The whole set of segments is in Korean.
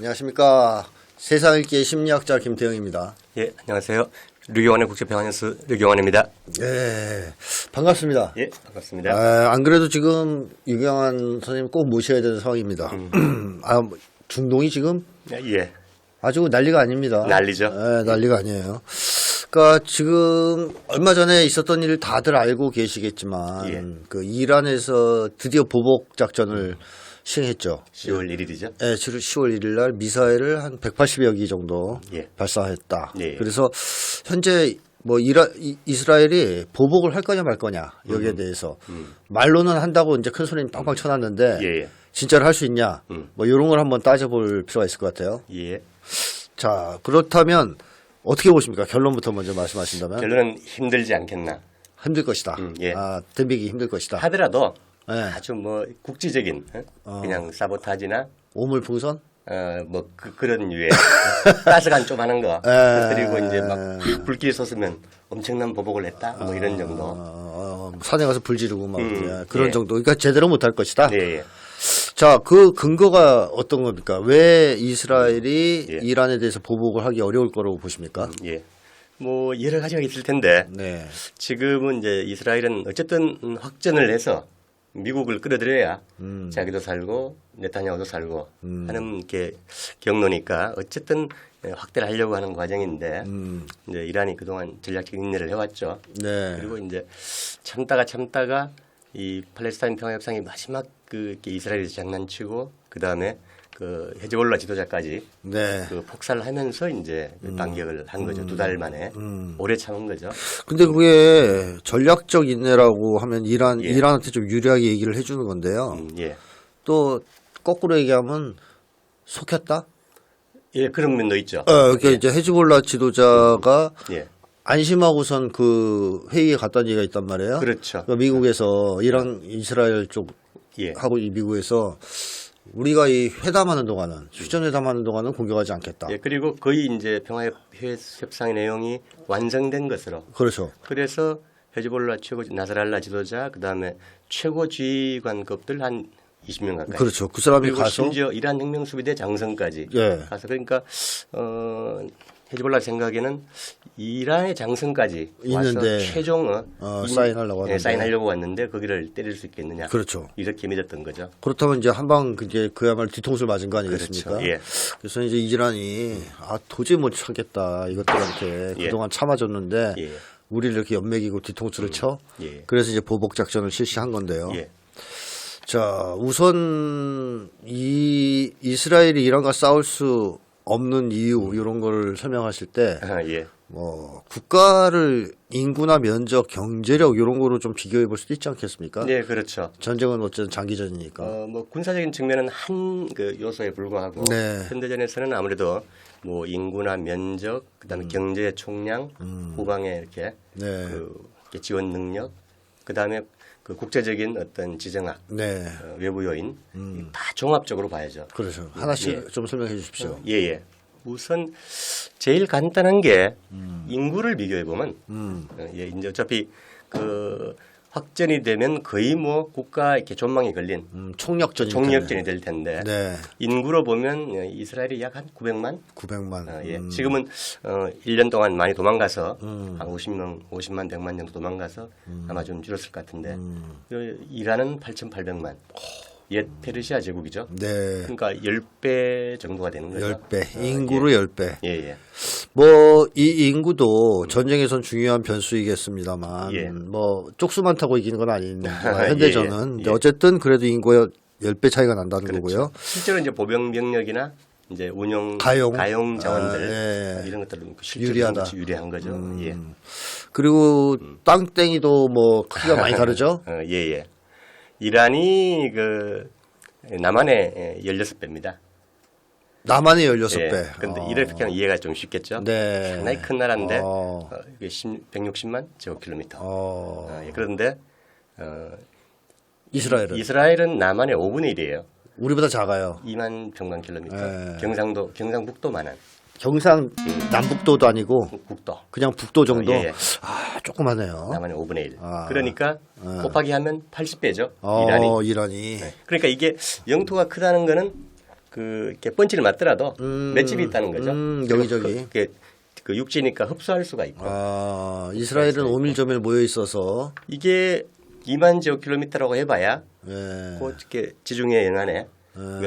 안녕하십니까. 세상 읽기의 심리학자 김태형입니다. 예, 안녕하세요. 류경환의 국제평화뉴스 류경환입니다. 네, 반갑습니다. 예, 반갑습니다. 안 그래도 지금 유경환 선생님 꼭 모셔야 되는 상황입니다. 중동이 지금 예, 아주 난리가 아닙니다. 난리죠. 네, 난리가 아니에요. 그러니까 지금 얼마 전에 있었던 일 다들 알고 계시겠지만 그 이란에서 드디어 보복 작전을 시행했죠. 10월 1일이죠. 네, 10월 1일 날 미사일을 한 180여 기 정도 발사했다. 그래서 현재 뭐 이스라엘이 보복을 할 거냐 말 거냐 여기에 대해서 말로는 한다고 이제 큰 소리는 빵빵 쳐놨는데 진짜로 할 수 있냐 뭐 이런 걸 한번 따져볼 필요가 있을 것 같아요. 자, 그렇다면 어떻게 보십니까? 결론부터 먼저 말씀하신다면. 결론은 힘들지 않겠나. 힘들 것이다. 덤비기 힘들 것이다. 하더라도 아주 뭐 국지적인 그냥 사보타지나 오물풍선? 뭐 그런 유의 가스관 좀 하는 거 그리고 이제 막 불길이 솟으면 엄청난 보복을 했다 뭐 이런 정도. 산에 가서 불 지르고 막 그런 정도. 그러니까 제대로 못할 것이다. 예. 자, 그 근거가 어떤 겁니까? 왜 이스라엘이 이란에 대해서 보복을 하기 어려울 거라고 보십니까? 뭐 여러 가지가 있을 텐데 지금은 이제 이스라엘은 어쨌든 확전을 해서 미국을 끌어들여야 자기도 살고 네타냐후도 살고 하는 게 경로니까 어쨌든 확대를 하려고 하는 과정인데 이제 이란이 그동안 전략적인 인내를 해왔죠. 그리고 이제 참다가 이 팔레스타인 평화협상이 마지막 그 이스라엘에서 장난치고 그 다음에 그 헤즈볼라 지도자까지 그 폭살을 하면서 이제 반격을 한 거죠. 2달 만에 오래 참은 거죠. 근데 그게 전략적 인내라고 하면 이란한테 좀 유리하게 얘기를 해주는 건데요. 또 거꾸로 얘기하면 속였다? 그런 면도 있죠. 그러니까 이제 헤즈볼라 지도자가 안심하고선 그 회의에 갔다는 얘기가 있단 말이에요. 그렇죠. 그러니까 미국에서 이스라엘 쪽하고 이 미국에서 우리가 이 회담하는 동안은 휴전회담하는 동안은 공격하지 않겠다. 그리고 거의 이제 평화협상의 내용이 완성된 것으로. 그렇죠. 그래서 헤즈볼라 최고 나스랄라 지도자 그다음에 최고 지휘관급들 한 20명 가까이. 그렇죠. 그 사람이 그리고 가서 심지어 이란 혁명수비대 장성까지 가서 그러니까 헤즈볼라 생각에는 이란의 장성까지 있는데 와서 최종 사인하려고 하는데 사인하려고 왔는데 거기를 때릴 수 있겠느냐. 그렇죠. 이렇게 믿었던 거죠. 그렇다면 이제 한방 그야말로 뒤통수를 맞은 거 아니겠습니까? 그렇죠. 그래서 이제 이란이 도저히 못 참겠다 이것들한테 그동안 참아줬는데 우리를 이렇게 연맥이고 뒤통수를 쳐. 그래서 이제 보복 작전을 실시한 건데요. 자, 우선 이스라엘이 이란과 싸울 수 없는 이유 이런 걸 설명하실 때 뭐 국가를 인구나 면적, 경제력 이런 거로 좀 비교해 볼 수도 있지 않겠습니까? 그렇죠. 전쟁은 어쨌든 장기전이니까. 뭐 군사적인 측면은 한 그 요소에 불과하고 현대전에서는 아무래도 뭐 인구나 면적, 그다음에 경제 총량, 후방에 이렇게 그 지원 능력, 그다음에 그 국제적인 어떤 지정학, 외부 요인 다 종합적으로 봐야죠. 그렇죠. 하나씩 좀 설명해 주십시오. 우선 제일 간단한 게 인구를 비교해 보면 이제 어차피 그 확전이 되면 거의 뭐 국가 이렇게 전망이 걸린 총력전이 될 텐데 인구로 보면 이스라엘이 약 한 900만. 지금은 1년 동안 많이 도망가서 한 50만 100만 정도 도망가서 아마 좀 줄었을 것 같은데 이란은 8,800만. 옛 페르시아 제국이죠. 그러니까 10배 정도가 되는 거죠. 10배. 인구로 10배. 뭐 이 인구도 전쟁에선 중요한 변수이겠습니다만 뭐 쪽수 많다고 이기는 건 아닌데 현대전은 근데 어쨌든 그래도 인구의 10배 차이가 난다는 거고요. 실제로 이제 보병 병력이나 이제 운용 가용 자원들 이런 것들은 실제로 유리한 거죠. 그리고 땅땡이도 뭐 크기가 많이 다르죠. 이란이 그 남한의 16배입니다. 남한의 16배. 그런데 이렇게 하면 이해가 좀 쉽겠죠. 상당히 큰 나라인데 160만 제곱킬로미터. 그런데 이스라엘은 남한의 5분의 1이에요. 우리보다 작아요. 2만 평방킬로미터. 경상북도만한. 남북도도 아니고 북도. 그냥 북도 정도. 조그마네요. 남한의 5분의 1. 그러니까 곱하기 하면 80배죠. 이란이. 이란이. 그러니까 이게 영토가 크다는 거는 이렇게 펀치를 맞더라도 맷집이 있다는 거죠. 여기저기. 그 육지니까 흡수할 수가 있고. 이스라엘은 오밀조밀 모여 있어서 이게 2만 제곱킬로미터라고 해봐야 예. 이렇게 지중해 연안에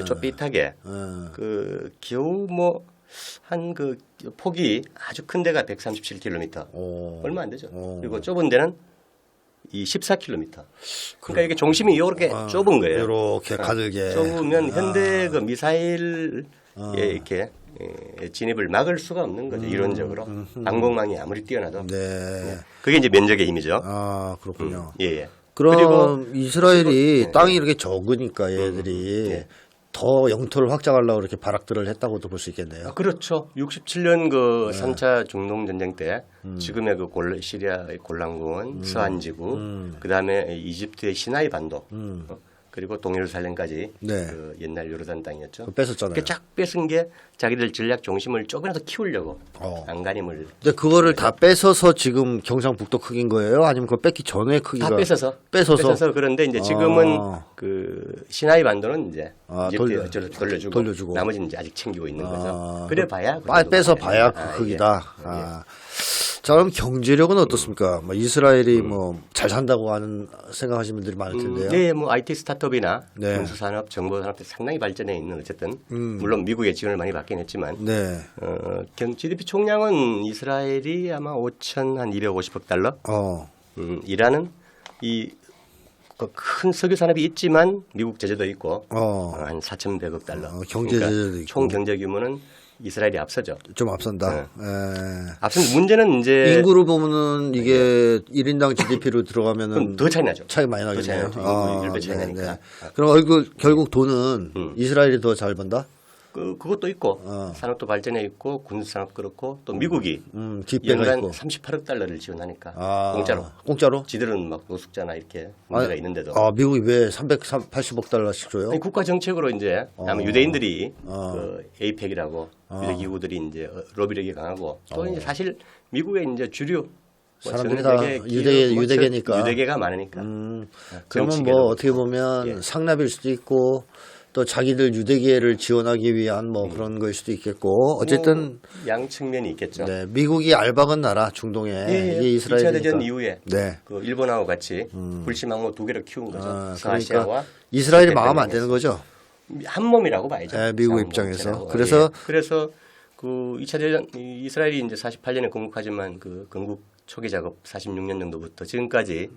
좁빗하게 겨우 뭐 한 폭이 아주 큰 데가 137km 얼마 안 되죠. 그리고 좁은 데는 이 14km. 그러니까 이게 종심이 이렇게 좁은 거예요. 이렇게 가늘게 좁으면 현대 그 미사일에 이렇게 진입을 막을 수가 없는 거죠. 이론적으로 방공망이 아무리 뛰어나도. 네. 그게 이제 면적의 힘이죠. 그렇군요. 예. 그럼 이스라엘이 땅이 이렇게 적으니까 얘들이 더 영토를 확장하려고 이렇게 발악들을 했다고도 볼 수 있겠네요. 그렇죠. 67년 그 3차 중동 전쟁 때 지금의 그 시리아의 골란공원, 스완지구, 그다음에 이집트의 시나이 반도, 그리고 동예루살렘까지 그 옛날 요르단 땅이었죠. 뺏었잖아요. 쫙 뺏은 게 자기들 전략 중심을 조금이라도 키우려고 안간힘을. 근데 그거를 다 뺏어서 지금 경상북도 크기인 거예요? 아니면 그걸 뺏기 전에 크기가? 다 뺏어서 그런데 이제 지금은 그 시나이 반도는 이제 이집트에 돌려주고 나머지는 이제 아직 챙기고 있는 거죠. 그래 봐야 뺏어 봐야 그 크기다. 자, 그럼 경제력은 어떻습니까? 이스라엘이 잘 산다고 하는 생각하시는 분들이 많을 텐데요. 네, 뭐 IT 스타트업이나 군수산업, 정보산업 때 상당히 발전해 있는 어쨌든 물론 미국의 지원을 많이 받긴 했지만 GDP 총량은 이스라엘이 아마 5,250억 달러. 이라는 이 큰 석유 산업이 있지만 미국 제재도 있고 한 4,100억 달러. 경제 제재도 있고. 총 경제 규모는 이스라엘이 앞서죠. 좀 앞선다. 앞선 문제는 이제 인구로 보면은 이게 1인당 GDP로 들어가면은 더 차이 나죠. 차이 많이 나겠네요. 인구 10배 차이 나니까. 그럼 결국 돈은 이스라엘이 더 잘 번다? 그것도 있고 산업도 발전해 있고 군수산업 그렇고 또 미국이 뒷배가 연간 있고 38억 달러를 지원하니까 공짜로? 지들은 막 노숙자나 이렇게 문제가 있는데도 미국이 왜 380억 달러씩 줘요? 아니, 국가 정책으로 이제 아마 유대인들이 그 에이펙이라고 유대 기구들이 이제 로비력이 강하고 또 이제 사실 미국의 이제 주류 사람들이 다 유대계니까 유대계가 많으니까 그러면 뭐 어떻게 보면 상납일 수도 있고 또 자기들 유대계를 지원하기 위한 그런 거일 수도 있겠고 어쨌든 양 측면이 있겠죠. 네, 미국이 알박은 나라 중동에 이게 이스라엘이니까 2차 대전 이후에 그 일본하고 같이 불시망호 두 개를 키운 거죠. 서아시아와 그러니까 이스라엘이 망하면 안 되는 거죠. 한 몸이라고 봐야죠. 네, 미국 입장에서. 그래서 그 2차 대전 이스라엘이 이제 48년에 건국하지만 그 건국 초기 작업 46년 정도부터 지금까지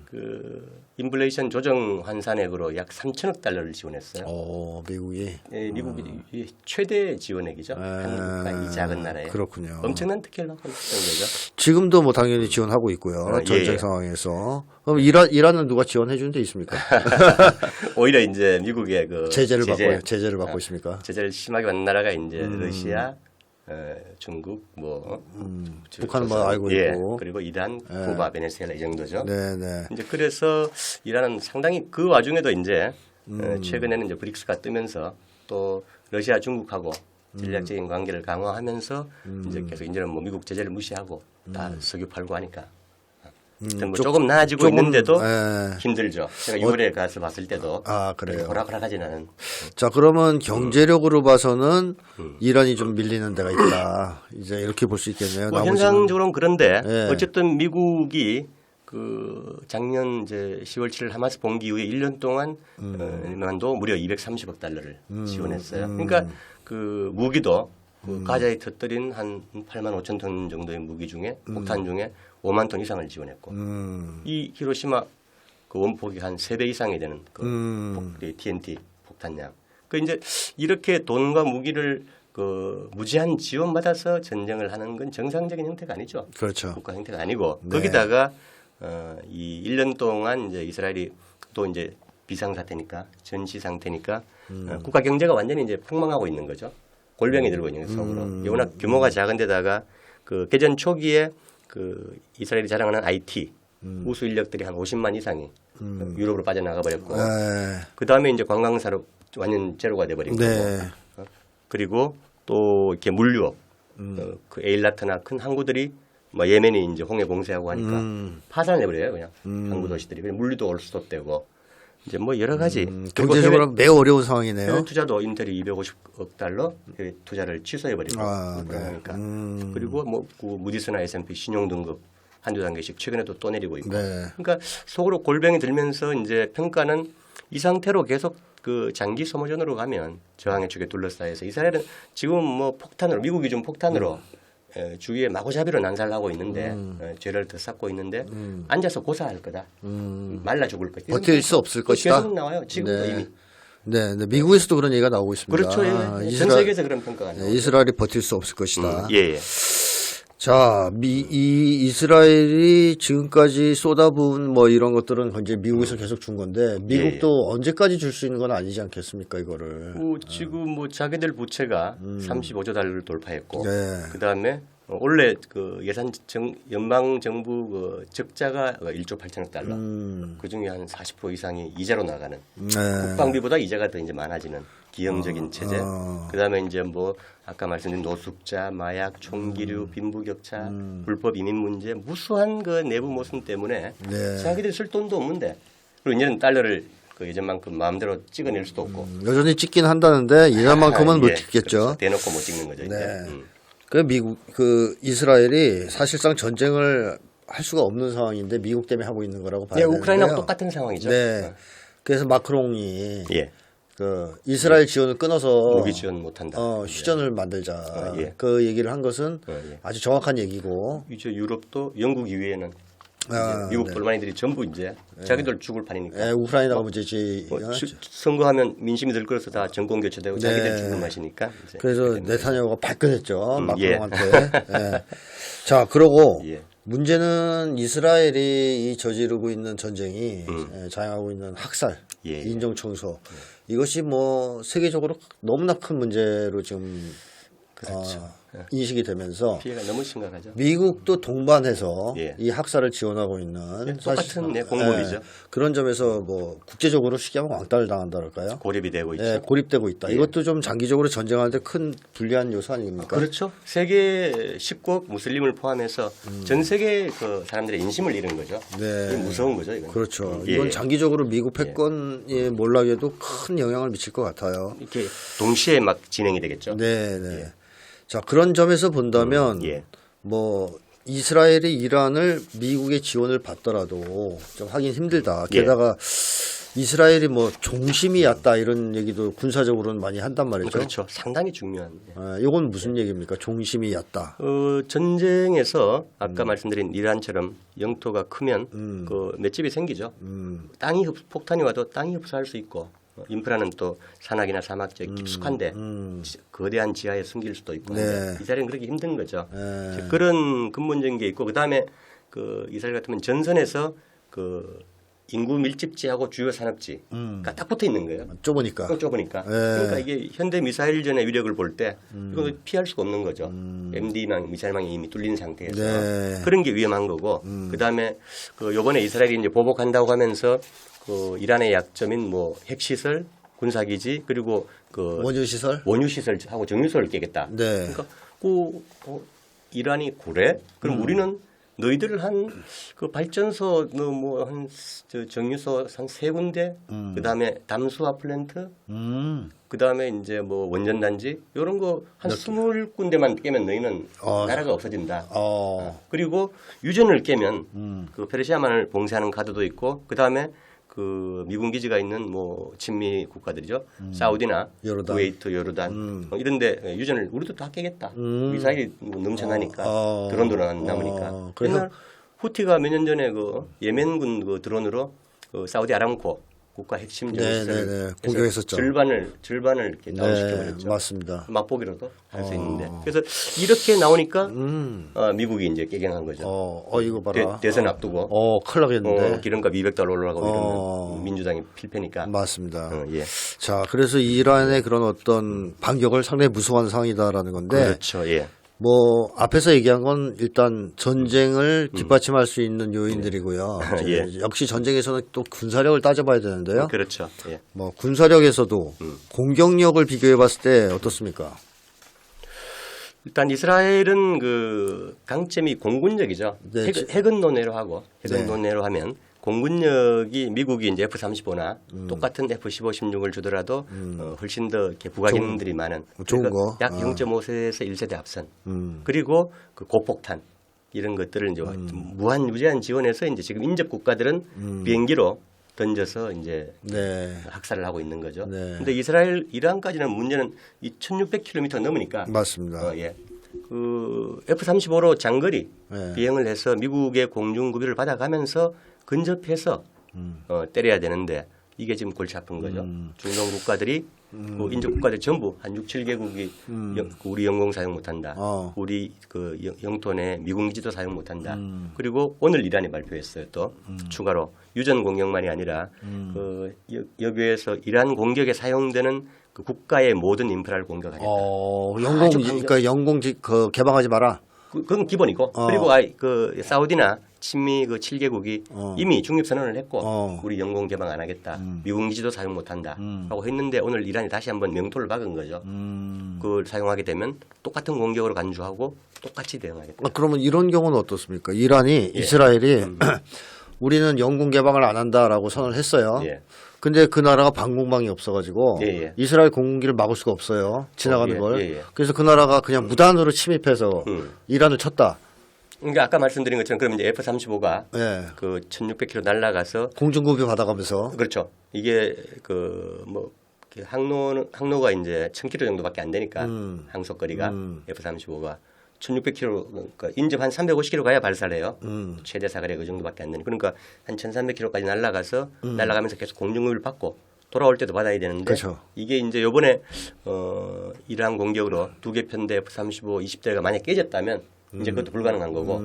그 인플레이션 조정 환산액으로 약 3천억 달러를 지원했어요. 미국이. 미국이 최대 지원액이죠. 한국과 이 작은 나라에. 그렇군요. 엄청난 특혜를 받고 있는 거죠. 지금도 뭐 당연히 지원하고 있고요. 전쟁 상황에서. 그럼 이란은 누가 지원해 주는 데 있습니까? 오히려 이제 미국의 그 제재를 받고 있습니까? 제재를 심하게 받는 나라가 이제 러시아, 중국, 북한은 알고 있고, 그리고 이란, 쿠바, 베네수엘라 이 정도죠. 네네. 이제 그래서 이란은 상당히 그 와중에도 이제 최근에는 이제 브릭스가 뜨면서 또 러시아, 중국하고 전략적인 관계를 강화하면서 이제 계속 이제는 뭐 미국 제재를 무시하고 다 석유 팔고 하니까. 조금 나아지고 있는데도 힘들죠. 제가 6월에 가서 봤을 때도 그래요. 호락호락하진 않은. 자, 그러면 경제력으로 봐서는 이란이 좀 밀리는 데가 있다. 이제 이렇게 볼 수 있겠네요. 현상적으로는 그런데 어쨌든 미국이 그 작년 이제 10월 7일 하마스 봉기 이후에 1년 동안 만도 무려 230억 달러를 지원했어요. 그러니까 그 무기도 그 가자에 터뜨린 한 8만 5천 톤 정도의 무기 중에 폭탄 중에 5만 톤 이상을 지원했고 이 히로시마 그 원폭이 한 3배 이상이 되는 그 TNT 폭탄량. 그 이제 이렇게 돈과 무기를 그 무제한 지원받아서 전쟁을 하는 건 정상적인 형태가 아니죠. 그렇죠. 국가 형태가 아니고 거기다가 이 1년 동안 이제 이스라엘이 또 이제 비상 사태니까 전시 상태니까 국가 경제가 완전히 이제 폭망하고 있는 거죠. 골병이 들고 있는 속으로. 워낙 규모가 작은데다가 그 개전 초기에 그 이스라엘이 자랑하는 IT 우수 인력들이 한 50만 이상이 유럽으로 빠져나가 버렸고 그 다음에 이제 관광산업 완전 제로가 돼버린 거고 그리고 또 이렇게 물류업 그 에일라트나 큰 항구들이 뭐 예멘이 이제 홍해 봉쇄하고 하니까 파산을 해버려요 그냥 항구 도시들이. 물류도 올 수도 없고 이제 뭐 여러 가지 경제적으로 매우 어려운 상황이네요. 해외 투자도 인텔이 250억 달러 해외 투자를 취소해 버리고 그러니까 그리고 뭐 무디스나 S&P 신용 등급 한두 단계씩 최근에도 또 내리고 있고 그러니까 속으로 골병이 들면서 이제 평가는 이 상태로 계속 그 장기 소모전으로 가면 저항의 축에 둘러싸여서 이스라엘은 지금 뭐 폭탄으로 미국이 좀 폭탄으로 주위에 마구잡이로 난살하고 있는데 죄를 더 쌓고 있는데 앉아서 고사할 거다. 말라 죽을 것이다. 버틸 수 없을 것이다. 계속 나와요. 지금도 이미. 네, 미국에서도 그런 얘기가 나오고 있습니다. 그렇죠. 전 세계에서 그런 평가가 나와요. 이스라엘이 버틸 수 없을 것이다. 예. 자, 이 이스라엘이 지금까지 쏟아부은 뭐 이런 것들은 이제 미국에서 계속 준 건데 미국도 언제까지 줄 수 있는 건 아니지 않겠습니까, 이거를? 지금 뭐 자기들 부채가 35조 달러를 돌파했고 그다음에 원래 그 연방 정부 그 적자가 1조 8천억 달러. 그중에 한 40% 이상이 이자로 나가는. 국방비보다 이자가 더 이제 많아지는 기형적인 체제. 그다음에 이제 뭐 아까 말씀드린 노숙자, 마약, 총기류, 빈부격차, 불법 이민 문제, 무수한 그 내부 모순 때문에 자기들이 쓸 돈도 없는데 그리고 이제는 달러를 그 예전만큼 마음대로 찍어낼 수도 없고. 여전히 찍긴 한다는데 예전만큼은 못 찍겠죠. 그렇죠. 대놓고 못 찍는 거죠. 이제. 그 이스라엘이 사실상 전쟁을 할 수가 없는 상황인데 미국 때문에 하고 있는 거라고 봐야 되는데요. 우크라이나하고 똑같은 상황이죠. 네. 그래서 마크롱이 그 이스라엘 지원을 끊어서 무기 지원 못한다. 휴전을 만들자. 그 얘기를 한 것은 아주 정확한 얘기고. 이제 유럽도 영국 이외에는 미국 돌만이들이 전부 이제 자기들 죽을 판이니까. 우크라이나가 문제지. 선거하면 민심이 들끓어서 다 정권 교체되고 자기들 죽을 맛이니까. 그래서 네타냐후가 발끈했죠. 마크롱한테. 자, 그러고 문제는 이스라엘이 저지르고 있는 전쟁이 자행하고 있는 학살, 인종청소 이것이 뭐 세계적으로 너무나 큰 문제로 지금 인식이 되면서 피해가 너무 심각하죠. 미국도 동반해서 이 학살을 지원하고 있는 똑같은 공범이죠. 그런 점에서 뭐 국제적으로 쉽게 하면 왕따를 당한다랄까요? 고립이 되고 있죠. 고립되고 있다. 이것도 좀 장기적으로 전쟁하는데 큰 불리한 요소 아닙니까? 그렇죠. 세계 10국 무슬림을 포함해서 전 세계 그 사람들의 인심을 잃은 거죠. 이게 무서운 거죠. 이건. 그렇죠. 이건 장기적으로 미국 패권의 몰락에도 큰 영향을 미칠 것 같아요. 이렇게 동시에 막 진행이 되겠죠. 자, 그런 점에서 본다면 뭐 이스라엘이 이란을 미국의 지원을 받더라도 좀 하긴 힘들다. 게다가 이스라엘이 뭐 종심이 얕다 이런 얘기도 군사적으로는 많이 한단 말이죠. 그렇죠. 상당히 중요한. 이건 무슨 얘기입니까? 종심이 얕다. 전쟁에서 아까 말씀드린 이란처럼 영토가 크면 그 맷집이 생기죠. 땅이 폭탄이 와도 땅이 흡수할 수 있고 인프라는 또 산악이나 사막 지역 깊숙한데 거대한 지하에 숨길 수도 있고 이 자리는 그렇게 힘든 거죠. 그런 근본적인 게 있고 그다음에 그 이스라엘 같으면 전선에서 그 인구 밀집지하고 주요 산업지가 딱 붙어 있는 거예요. 좁으니까. 그러니까 이게 현대 미사일전의 위력을 볼 때 이건 피할 수가 없는 거죠. MD망 미사일망이 이미 뚫린 상태에서 그런 게 위험한 거고 그다음에 그 요번에 이스라엘이 이제 보복한다고 하면서 그 이란의 약점인 뭐 핵시설, 군사기지 그리고 그 원유시설하고 정유소를 깨겠다. 그러니까 이란이 그래? 그럼 우리는 너희들 한 그 발전소 뭐 한 정유소 한 3군데 그다음에 담수화 플랜트 그다음에 이제 뭐 원전 단지 이런 거 한 20군데만 깨면 너희는 나라가 없어진다. 그리고 유전을 깨면 그 페르시아만을 봉쇄하는 카드도 있고 그다음에 그 미군 기지가 있는 뭐 친미 국가들이죠. 사우디나 쿠웨이트, 요르단 이런데 유전을 우리도 다 깨겠다. 미사일이 넘쳐나니까 드론도 남으니까. 그래서 후티가 몇 년 전에 그 예멘군 그 드론으로 그 사우디 아람코 국가 핵심 전시를 공격했었죠. 절반을 이렇게 다운시켜버렸죠. 맞습니다. 맛보기로도 할 수 있는데 그래서 이렇게 나오니까 미국이 이제 깨갱한 거죠. 이거 봐라. 대선 앞두고 큰일 나겠는데. 기름값 $200 올라가고 이러면 민주당이 필패니까. 맞습니다. 자, 그래서 이란의 그런 어떤 반격을 상당히 무서워하는 상황이다라는 건데. 그렇죠. 뭐 앞에서 얘기한 건 일단 전쟁을 뒷받침할 수 있는 요인들이고요. 역시 전쟁에서는 또 군사력을 따져봐야 되는데요. 그렇죠. 뭐 군사력에서도 공격력을 비교해봤을 때 어떻습니까? 일단 이스라엘은 그 강점이 공군력이죠. 핵은 논외로 하고 핵은 논외로 하면 공군력이 미국이 이제 F-35나 똑같은 F-15, 16을 주더라도 훨씬 더 이렇게 부가 기능들이 많은 좋은 거. 약 0.5세에서 1세대 앞선. 그리고 그 고폭탄 이런 것들을 이제 무한 무제한 지원해서 이제 지금 인접 국가들은 비행기로 던져서 이제 네. 학살을 하고 있는 거죠. 네. 근데 이스라엘, 이란까지는 문제는 이 1,600km 넘으니까. 맞습니다. 예. 그 F-35로 장거리 네. 비행을 해서 미국의 공중구비를 받아가면서 근접해서 때려야 되는데 이게 지금 골치 아픈 거죠. 중동 국가들이 그 인접 국가들 전부 한 6, 7개국이 우리 영공 사용 못한다. 우리 그 영토 내 미군 기지도 사용 못한다. 그리고 오늘 이란이 발표했어요. 또 추가로 유전 공격만이 아니라 그 여기에서 이란 공격에 사용되는 그 국가의 모든 인프라를 공격하겠다. 그러니까 영공지 그 개방하지 마라. 그건 기본이고 그리고 그 사우디나 친미 그 7개국이 이미 중립 선언을 했고 우리 영공 개방 안 하겠다. 미군 기지도 사용 못 한다. 하고 했는데 오늘 이란이 다시 한번 명토를 박은 거죠. 그걸 사용하게 되면 똑같은 공격으로 간주하고 똑같이 대응하겠다. 그러면 이런 경우는 어떻습니까? 이란이 이스라엘이 우리는 영공 개방을 안 한다라고 선언을 했어요. 근데 그 나라가 방공망이 없어가지고 이스라엘 공군기를 막을 수가 없어요. 지나가는 걸. 그래서 그 나라가 그냥 무단으로 침입해서 이란을 쳤다. 그러니까 아까 말씀드린 것처럼 그러면 이제 F-35가 그 1,600km 날아가서 공중구비 받아가면서 그렇죠. 이게 그 뭐 항로가 이제 1,000km 정도밖에 안 되니까 항속거리가 F-35가 1,600km 그러니까 인접 한 350km 가야 발사를 해요. 최대 사거리가 그 정도밖에 안 되는. 그러니까 한 1,300km까지 날아가서 날아가면서 계속 공중구비를 받고 돌아올 때도 받아야 되는데 그렇죠. 이게 이제 요번에 이란 공격으로 2개 편대 F-35 20대가 만약 깨졌다면 이제 그것도 불가능한 거고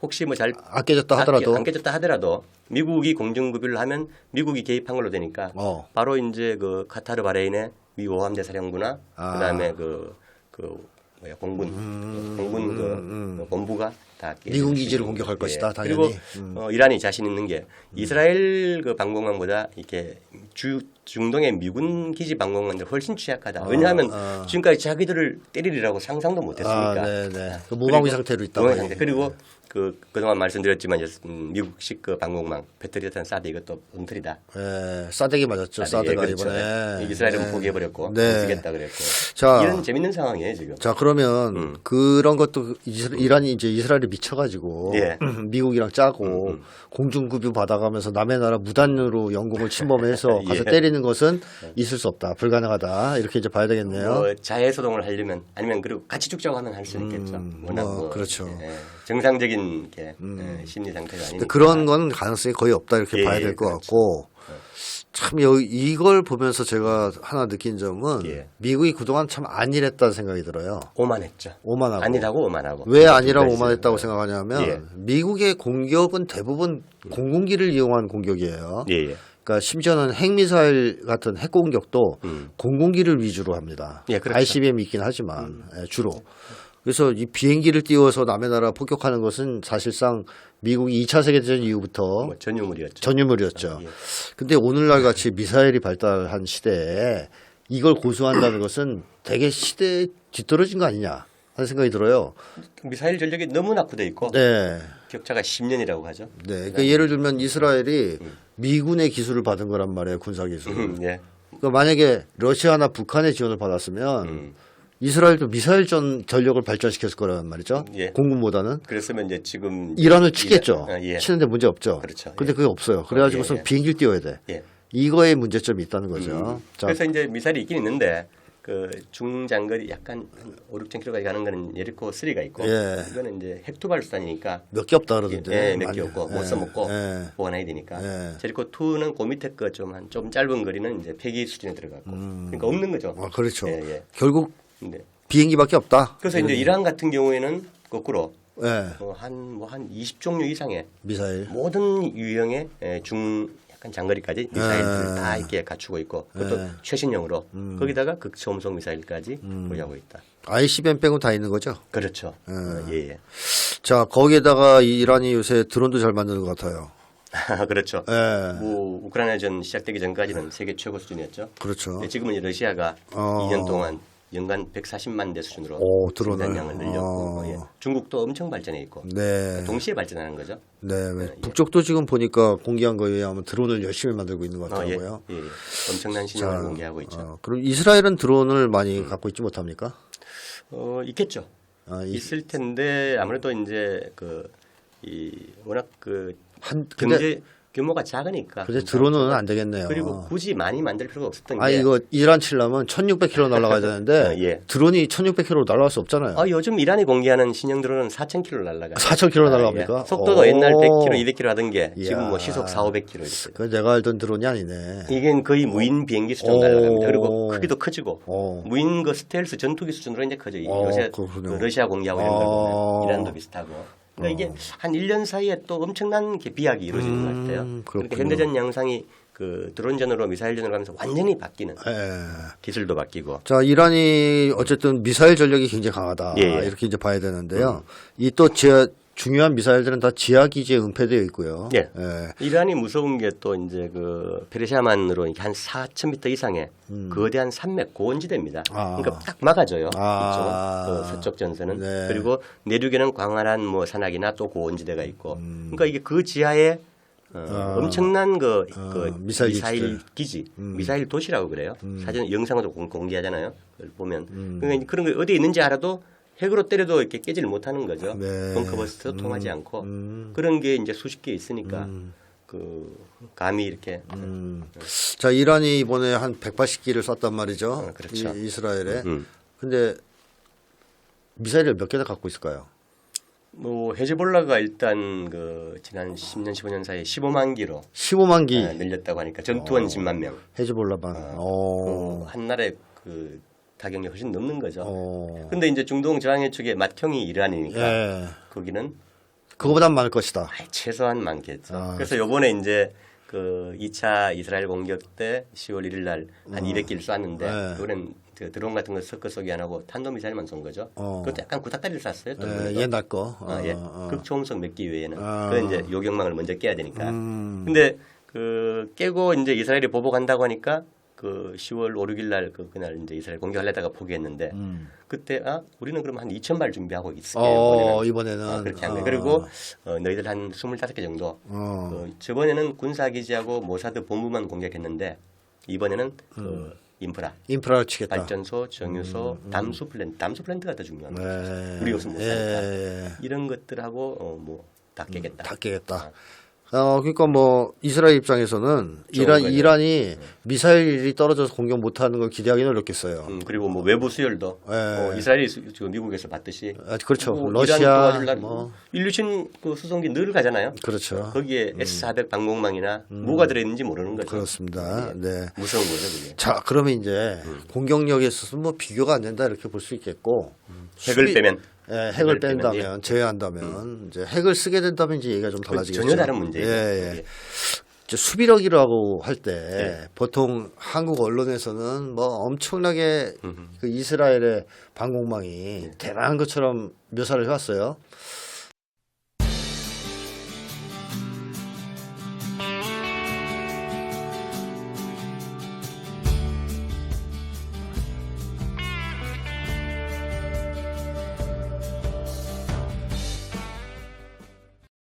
혹시 뭐 잘 안 깨졌다 하더라도 안 깨졌다 하더라도 미국이 공중구비를 하면 미국이 개입한 걸로 되니까 바로 이제 그 카타르 바레인의 미 오함대 사령부나 그다음에 그 뭐야 공군 그 본부가 다 미군 기지를 공격할 것이다. 당연히. 그리고 이란이 자신 있는 게 이스라엘 그 방공망보다 이렇게 중동의 미군 기지 방공망들 훨씬 취약하다. 왜냐하면 지금까지 자기들을 때리리라고 상상도 못했으니까. 네네. 그 무방비 상태로 있다. 무방비 상태. 그리고 그동안 말씀드렸지만 이제 미국식 그 방공망 배터리 탄 사드 이것도 엉터리다. 네, 싸대기 맞았죠. 싸대가 그렇죠. 이번에. 이스라엘은 포기해버렸고 못 쓰겠다 그랬고. 자, 이런 재밌는 상황이에요 지금. 자 그러면 그런 것도 이란이 이제 이스라엘에 미쳐가지고 미국이랑 짜고 공중구비 받아가면서 남의 나라 무단으로 영공을 침범해서 가서 때리는 것은 있을 수 없다. 불가능하다. 이렇게 이제 봐야 되겠네요. 뭐 자해소동을 하려면 아니면 그리고 같이 죽자고 하면 할 수 있겠죠. 워낙 그렇죠. 정상적인 심리 상태가 아니니까. 그런 건 가능성이 거의 없다 이렇게 봐야 될 것 같고 참 이걸 보면서 제가 하나 느낀 점은 미국이 그동안 참 안일했다는 생각이 들어요. 오만했죠. 오만하고. 아니라고 오만하고. 왜 아니라고 오만했다고 생각하냐면 미국의 공격은 대부분 공군기를 이용한 공격이에요. 그러니까 심지어는 핵미사일 같은 핵 공격도 공군기를 위주로 합니다. 그렇죠. ICBM이 있긴 하지만 주로. 그래서 이 비행기를 띄워서 남의 나라 폭격하는 것은 사실상 미국이 2차 세계대전 이후부터 뭐 전유물이었죠. 근데 오늘날 같이 미사일이 발달한 시대에 이걸 고수한다는 것은 되게 시대에 뒤떨어진 거 아니냐 하는 생각이 들어요. 미사일 전력이 너무 낙후돼 있고 격차가 10년이라고 하죠. 그러니까 예를 들면 이스라엘이 미군의 기술을 받은 거란 말이에요. 군사 기술. 그러니까 만약에 러시아나 북한의 지원을 받았으면 이스라엘도 미사일 전력을 발전시켰을 거란 말이죠. 공군보다는. 그랬으면 이제 지금 이란을 치겠죠. 치는데 문제 없죠. 그렇죠. 근데 그게 없어요. 그래가지고서 비행기를 띄워야 돼. 이거에 문제점이 있다는 거죠. 자. 그래서 이제 미사일이 있긴 있는데 그 중장거리 약간 5, 6,000km까지 가는 거는 예리코 3가 있고 이거는 이제 핵투발수단이니까 몇 개 없다 그러던데. 몇 개 없고 못 써먹고 보관해야 되니까. 제리코 2는 그 밑에 거 좀 짧은 거리는 이제 폐기 수준에 들어갔고 그러니까 없는 거죠. 그렇죠. 결국 비행기밖에 없다. 그래서 이제 이란 같은 경우에는 거꾸로 한 20종류 이상의 미사일 모든 유형의 약간 장거리까지 미사일을 다 이렇게 갖추고 있고 그것도 최신형으로 거기다가 극초음속 미사일까지 보유하고 있다. ICBM 빼고 다 있는 거죠? 그렇죠. 자 거기에다가 이란이 요새 드론도 잘 만드는 것 같아요. 그렇죠. 뭐 우크라이나전 시작되기 전까지는 세계 최고 수준이었죠. 그렇죠. 지금은 러시아가 2년 동안 연간 140만 대 수준으로 드론을. 생산량을 늘렸고 예. 중국도 엄청 발전해 있고 네. 동시에 발전하는 거죠. 네. 북쪽도 지금 보니까 공개한 거에 의하면 드론을 열심히 만들고 있는 것 같더라고요. 예. 엄청난 신형을 공개하고 있죠. 그럼 이스라엘은 드론을 많이 갖고 있지 못합니까? 있겠죠. 있을 텐데 아무래도 이제 워낙 경제 규모가 작으니까. 근데 드론은 안 되겠네요. 그리고 굳이 많이 만들 필요가 없었던 게. 이거 이란 치려면 1,600km 날아가야 되는데 예. 드론이 1,600km 날아갈 수 없잖아요. 요즘 이란이 공개하는 신형 드론은 4,000km 날아가요. 4,000km 날아갑니까? 예. 속도도 옛날 100km, 200km 하던 게 지금 뭐 시속 400, 500km 이렇게. 그 내가 알던 드론이 아니네. 이게 거의 무인 비행기 수준 날아갑니다. 그리고 크기도 커지고 무인 스텔스 전투기 수준으로 이제 커져요. 요새 러시아 공개하고 이런 거 보면 이란도 비슷하고. 그러니까 이게 한 1년 사이에 또 엄청난 비약이 이루어지는 것 같아요. 그러니까 현대전 양상이 드론전으로 미사일전으로 가면서 완전히 바뀌는 기술도 바뀌고. 자, 이란이 어쨌든 미사일 전력이 굉장히 강하다. 이렇게 이제 봐야 되는데요. 이 또 중요한 미사일들은 다 지하 기지에 은폐되어 있고요. 이란이 무서운 게 또 이제 페르시아만으로 한 4,000m 이상의 거대한 산맥 고원지대입니다. 그러니까 딱 막아줘요. 이쪽은 서쪽 전선은. 그리고 내륙에는 광활한 산악이나 또 고원지대가 있고. 그러니까 이게 그 지하에 엄청난 미사일 기지, 미사일 도시라고 그래요. 사진 영상으로 공개하잖아요. 그걸 보면 그러니까 그런 게 어디에 있는지 알아도 핵으로 때려도 이렇게 깨지를 못하는 거죠. 벙커버스트 통하지 않고 그런 게 이제 수십 개 있으니까 감이 이렇게. 자, 이란이 이번에 한 180기를 쐈단 말이죠. 그렇죠. 이스라엘에. 근데 미사일을 몇 개나 갖고 있을까요? 헤즈볼라가 일단 지난 10년, 15년 사이에 15만 기로 15만 기 늘렸다고 하니까 전투원 10만 명. 헤즈볼라만. 한 날에 타격이 훨씬 넘는 거죠. 근데 이제 중동 저항해축의 맏형이 이란이니까 거기는 그거보단 많을 것이다. 최소한 많겠죠. 그래서 요번에 이제 2차 이스라엘 공격 때 10월 1일 날 한 200기를 쐈는데 이번엔 드론 같은 거 섞어 쏘기 안 하고 탄도미사일만 쏜 거죠. 그것도 약간 구닥다리를 쐈어요. 옛날 거. 극초음속 몇 기 외에는. 그건 이제 요격망을 먼저 깨야 되니까. 근데 깨고 이제 이스라엘이 보복한다고 하니까 10월 5, 6일 날 그날 이제 이스라엘 공격하려다가 포기했는데 그때 우리는 그럼 한 2,000발 준비하고 있을게요. 이번에는 그렇게 한 거예요. 그리고 너희들 한 25개 정도. 저번에는 군사기지하고 모사드 본부만 공격했는데 이번에는 인프라를 치겠다. 발전소, 정유소, 담수 플랜트가 더 중요한 거죠. 우리 없으면 못 사니까. 이런 것들하고 다 깨겠다. 다 깨겠다. 그러니까 이스라엘 입장에서는 이란이 미사일이 떨어져서 공격 못하는 걸 기대하기는 어렵겠어요. 그리고 외부 수혈도 이스라엘이 지금 미국에서 받듯이. 그렇죠. 러시아 일루신 수송기 늘 가잖아요. 그렇죠. 거기에 S-400 방공망이나 뭐가 들어있는지 모르는 거죠. 그렇습니다. 네. 무서운 거죠, 그게. 자, 그러면 이제 공격력에 있어서는 비교가 안 된다 이렇게 볼 수 있겠고. 핵을 빼면. 핵을 뺀다면, 제외한다면, 이제 핵을 쓰게 된다면 이제 얘기가 좀 달라지겠죠. 전혀 다른 문제예요. 이제 수비력이라고 할 때 보통 한국 언론에서는 엄청나게 이스라엘의 방공망이 대단한 것처럼 묘사를 해왔어요.